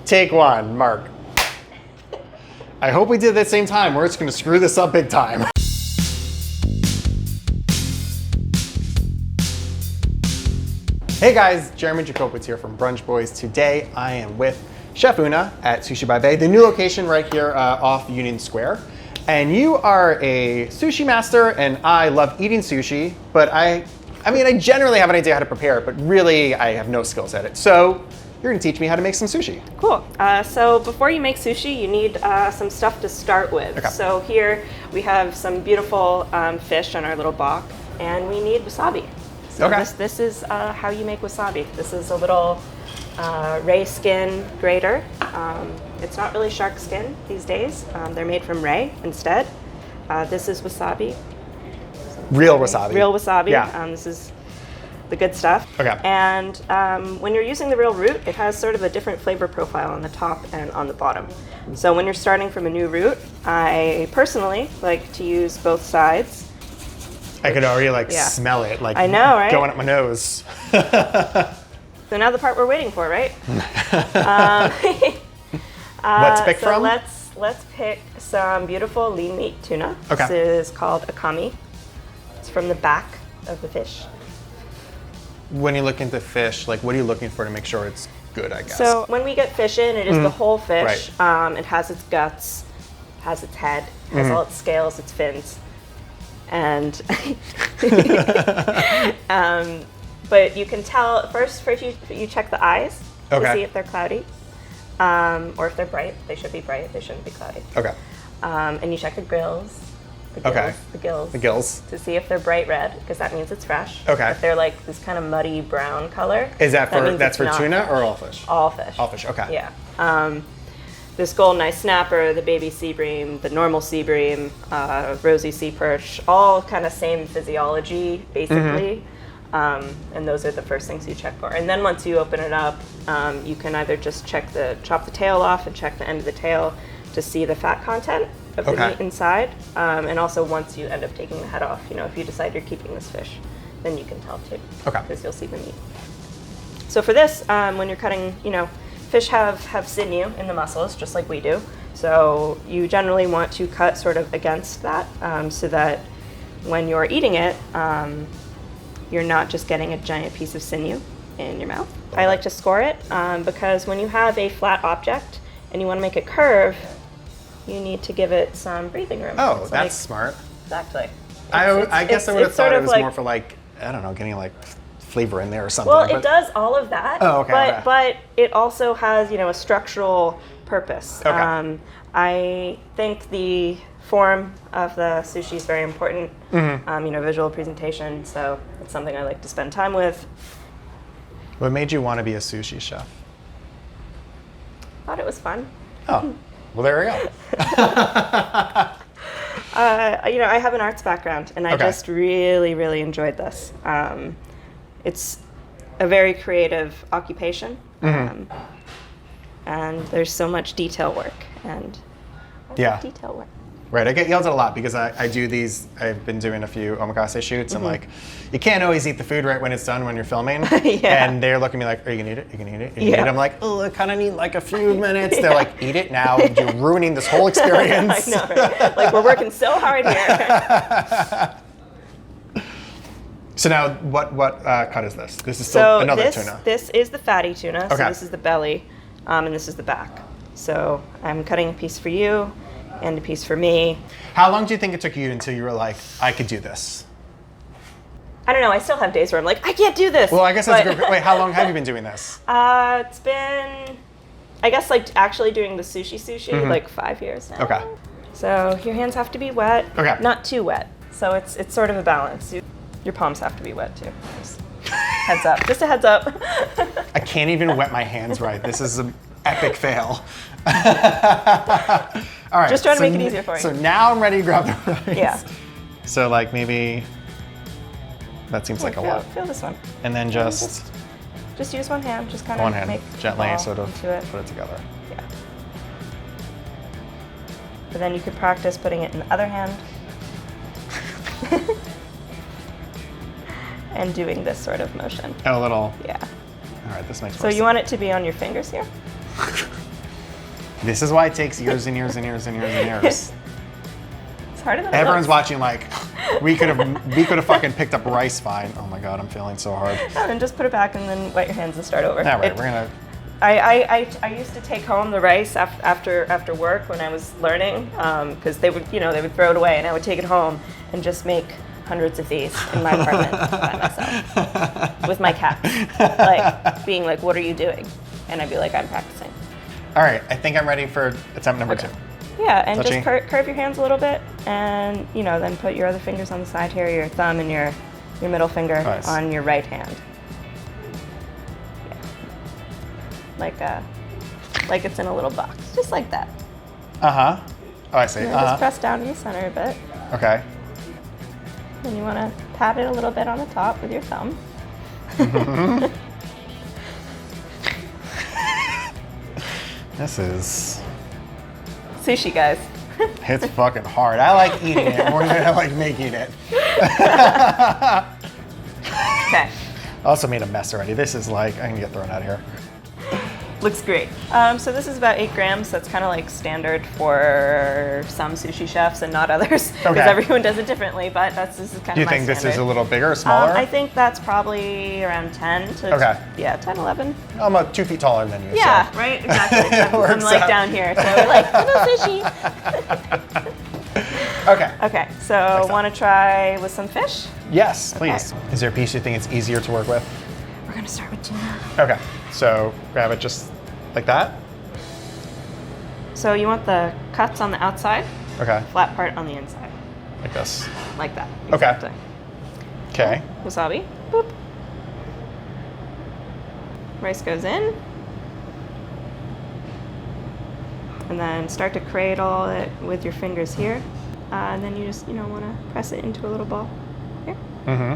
Take one, Mark. I hope we did it at the same time. We're just gonna screw this up big time. Hey guys, Jeremy Jacobowitz here from Brunch Boys. Today I am with Chef Oona at Sushi By Bae, the new location right here off Union Square. And you are a sushi master, and I love eating sushi, but I generally have an idea how to prepare it, but really I have no skills at it. So you're gonna teach me how to make some sushi. Cool. So before you make sushi, you need some stuff to start with. Okay. So here we have some beautiful fish on our little bok, and we need wasabi. So Okay. this is how you make wasabi. This is a little ray skin grater. It's not really shark skin these days. They're made from ray instead. This is wasabi. Real wasabi. Real wasabi. Yeah. This is the good stuff. Okay. And when you're using the real root, it has sort of a different flavor profile on the top and on the bottom. So when you're starting from a new root, I personally like to use both sides. I could already Yeah. smell it, I know, right? going up my nose. So now the part we're waiting for, right? Let's pick so from? Let's pick some beautiful lean meat tuna. Okay. This is called akami. It's from the back of the fish. When you look into fish, what are you looking for to make sure it's good, I guess? So when we get fish in, it is the whole fish. Right. It has its guts, has its head, has all its scales, its fins, and but you can tell first you check the eyes to Okay. see if they're cloudy, or if they're bright. They should be bright. They shouldn't be cloudy. Okay. And you check the grills. Okay. The gills. The gills. To see if they're bright red, because that means it's fresh. Okay. If they're like this kind of muddy brown color. Is that means that's it's for not tuna fresh. or all fish? All fish. All fish, okay. Yeah. This golden eye snapper, the baby sea bream, the normal sea bream, rosy sea perch, all kind of same physiology, basically. And those are the first things you check for. And then once you open it up, you can either just chop the tail off and check the end of the tail to see the fat content of the meat inside. And also once you end up taking the head off, if you decide you're keeping this fish, then you can tell too. Okay. Because you'll see the meat. So for this, when you're cutting, fish have sinew in the muscles, just like we do. So you generally want to cut sort of against that, so that when you're eating it, you're not just getting a giant piece of sinew in your mouth. I like to score it because when you have a flat object and you want to make it curve, you need to give it some breathing room. Oh, It's that's smart. Exactly. I guess I would have thought it was more for I don't know, getting flavor in there or something. Well, it does all of that. Oh, okay. But it also has, a structural purpose. Okay. I think the form of the sushi is very important. Visual presentation. So it's something I like to spend time with. What made you want to be a sushi chef? Thought it was fun. Oh, well, there we go. I have an arts background, and I just really, really enjoyed this. It's a very creative occupation, and there's so much detail work, and I love detail work. Right, I get yelled at a lot because I do these, I've been doing a few omakase shoots, and you can't always eat the food right when it's done when you're filming. And they're looking at me like, are you gonna eat it? You gonna eat it? You gonna eat it? I'm like, oh, I kind of need a few minutes. They're like, eat it now. You're ruining this whole experience. I know, right? We're working so hard here. So now, what cut is this? This is still another tuna. This is the fatty tuna. Okay. So this is the belly, and this is the back. So I'm cutting a piece for you, and a piece for me. How long do you think it took you until you were like, I could do this? I don't know. I still have days where I'm like, I can't do this. Well, I guess that's a good. Wait, how long have you been doing this? It's been, I guess, actually doing the sushi, 5 years now. Okay. So your hands have to be wet. Okay. Not too wet. So it's sort of a balance. Your palms have to be wet too. Just heads up. Just a heads up. I can't even wet my hands right. This is an epic fail. All right. Just trying to make it easier for you. So now I'm ready to grab the rice. Yeah. So maybe that seems like a lot. Feel this one. And then just use one hand. Just kind of one hand, make gently ball sort of into it. put it together. Yeah. But then you could practice putting it in the other hand. And doing this sort of motion. And a little. Yeah. All right, this makes So more you sense. want it to be on your fingers here? This is why it takes years and years and years and years and years. It's harder than it Everyone's looks. watching like, we could have fucking picked up rice fine. Oh my God, I'm feeling so hard. And then just put it back and then wet your hands and start over. All right, we're gonna. I used to take home the rice after work when I was learning, because they would throw it away, and I would take it home and just make hundreds of these in my apartment by myself with my cat, like being like, "What are you doing?" And I'd be like, "I'm practicing." All right, I think I'm ready for attempt number 2. Yeah, and Touching. just curve your hands a little bit, and then put your other fingers on the side here, your thumb and your middle finger Nice. on your right hand. Yeah. Like it's in a little box, just like that. Oh, I see. And then just press down to the center a bit. Okay. And you want to pat it a little bit on the top with your thumb. This is. Sushi, guys. It's fucking hard. I like eating it more than I like making it. Okay. I also made a mess already. This is like, I'm gonna get thrown out of here. Looks great. So this is about 8 grams. That's kind of like standard for some sushi chefs and not others, because Okay. everyone does it differently. But this is kind Do you of my think this standard. is a little bigger or smaller? I think that's probably around 10 to Okay. 10, 11. I'm 2 feet taller than you. Yeah, So. right. Exactly. I'm Works like out. down here, so we're like little sushi. Okay. Okay, so Excellent. want to try with some fish? Yes, please. Is there a piece you think it's easier to work with? We're gonna start with tuna. Okay. So grab it just like that. So you want the cuts on the outside, Okay. flat part on the inside, Like this. like that. Okay. Exactly. Okay. Wasabi. Boop. Rice goes in. And then start to cradle it with your fingers here. And then you just, want to press it into a little ball. Here. Mm-hmm.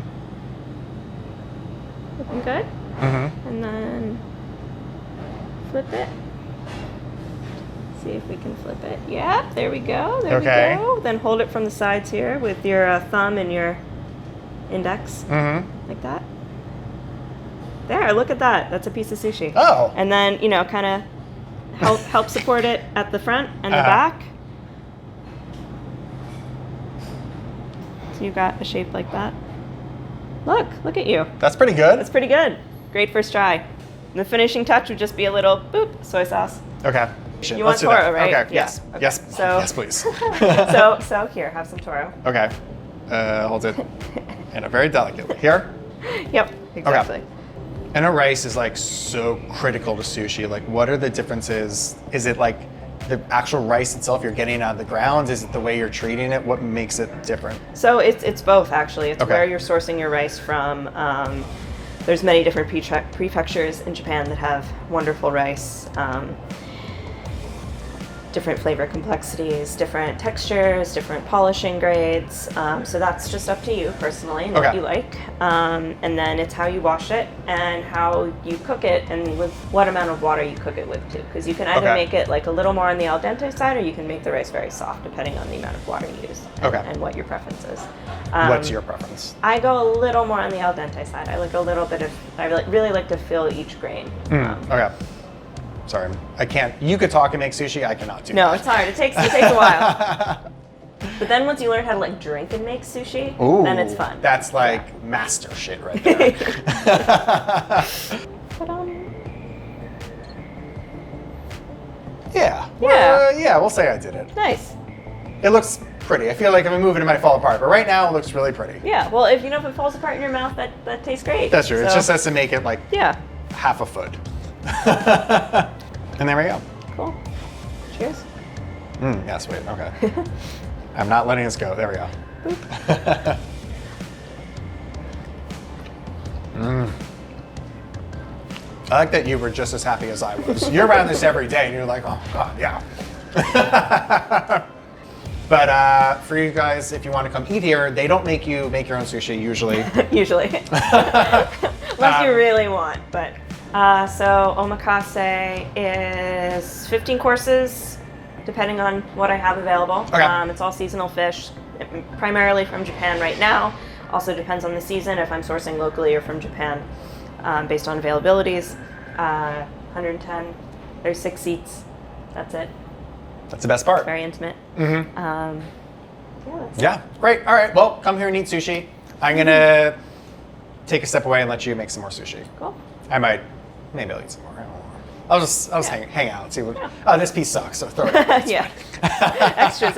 Looking good. Mm-hmm. And then flip it. See if we can flip it. Yeah, there we go. There Okay. we go. Then hold it from the sides here with your thumb and your index, Mm-hmm. like that. There, look at that. That's a piece of sushi. Oh. And then, kind of help support it at the front and the Uh-huh. back. So you've got a shape like that. Look at you. That's pretty good. That's pretty good. Great first try. And the finishing touch would just be a little boop, soy sauce. Okay. You Let's want do that. toro, right? Okay. Yeah. Yes. Okay. Yes. So- Yes, please. So here, have some toro. Okay. Hold it. And very delicately. Here. Yep, exactly. I know rice is like so critical to sushi. Like, what are the differences? Is it like the actual rice itself you're getting out of the ground? Is it the way you're treating it? What makes it different? So it's both actually. It's Okay. where you're sourcing your rice from. There's many different prefectures in Japan that have wonderful rice. Different flavor complexities, different textures, different polishing grades. So that's just up to you personally and what Okay. you like. And then it's how you wash it and how you cook it and with what amount of water you cook it with too. Because you can either Okay. make it like a little more on the al dente side or you can make the rice very soft depending on the amount of water you use and, Okay. and what your preference is. What's your preference? I go a little more on the al dente side. I like a little bit of, really like to fill each grain. Okay. Sorry, I can't. You could talk and make sushi. I cannot do No, that. it's hard. It takes a while. But then once you learn how to like drink and make sushi, Ooh, then it's fun. That's like master shit right there. Yeah. Yeah, we'll say I did it. Nice. It looks pretty. I feel like if I move it, it might fall apart. But right now, it looks really pretty. Yeah. Well, if if it falls apart in your mouth, that tastes great. That's true. It So, just has to make it like yeah. half a foot. And there we go. Cool. Cheers. Yeah, sweet. Okay. I'm not letting this go. There we go. I like that you were just as happy as I was. You're around this every day, and you're like, oh god, yeah. But for you guys, if you want to come eat here, they don't make you make your own sushi usually. Usually. Unless you really want. But so omakase is 15 courses, depending on what I have available. Okay. It's all seasonal fish, primarily from Japan right now. Also depends on the season, if I'm sourcing locally or from Japan, based on availabilities. 110, there's 6 seats. that's it. That's the best part. Very intimate. Mm-hmm. Yeah, that's it. Yeah, great. All right, well, come here and eat sushi. I'm gonna take a step away and let you make some more sushi. Cool. Maybe I'll eat some more. I don't know. I'll just hang out and see what. Oh, this piece sucks. So throw it out. Yeah. Extras.